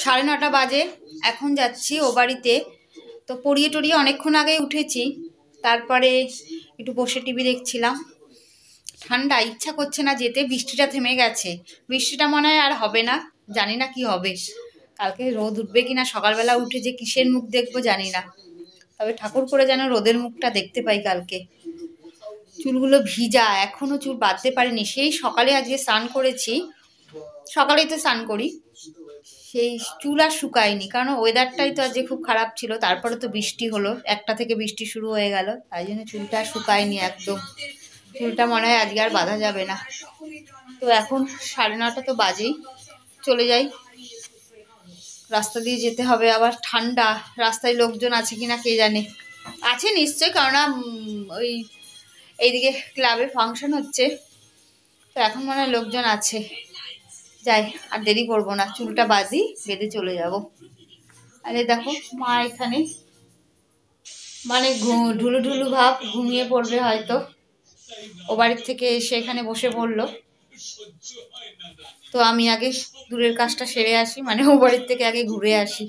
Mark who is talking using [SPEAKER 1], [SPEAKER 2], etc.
[SPEAKER 1] 9:30 বাজে, এখন যাচ্ছি ও বাড়িতে। তো পড়িয়ে টড়িয়ে অনেকক্ষণ আগেই উঠেছি, তারপরে একটু বসে টিভি দেখছিলাম। ঠান্ডা, ইচ্ছা করছে না যেতে। বৃষ্টিটা থেমে গেছে, বৃষ্টিটা মনে হয় আর হবে না, জানি না কি হবে। কালকে রোদ উঠবে কিনা, সকালবেলা উঠে যে কিসের মুখ দেখবো জানি না। তবে ঠাকুর করে যেন রোদের মুখটা দেখতে পাই কালকে। চুলগুলো ভিজা, এখনো চুল বাঁধতে পারিনি। সেই সকালে আজকে স্নান করেছি, সকালেই তো স্নান করি, সেই চুল আর শুকায়নি, কারণ ওয়েদারটাই তো আজকে খুব খারাপ ছিল। তারপরে তো বৃষ্টি হলো, 1টা থেকে বৃষ্টি শুরু হয়ে গেল, তাই জন্য চুলটা আর শুকায়নি একদম। চুলটা মনে হয় আজকে আর বাঁধা যাবে না। তো এখন 9:30 তো বাজেই, চলে যাই। রাস্তা দিয়ে যেতে হবে, আবার ঠান্ডা, রাস্তায় লোকজন আছে কিনা কে জানে। আছে নিশ্চয়ই, কেননা ওই এইদিকে ক্লাবে ফাংশন হচ্ছে, তো এখন মনে হয় লোকজন আছে। যাই, আর দেরি করবো না, চুলটা বাঁধি, বেঁধে চলে যাব। আরে দেখো মা এখানে, মানে ঢুলু ঢুলু ভাব, ঘুমিয়ে পড়বে হয়তো। ও বাড়ির থেকে এসে এখানে বসে পড়লো। তো আমি আগে দূরের কাজটা সেরে আসি, মানে ও বাড়ির থেকে আগে ঘুরে আসি।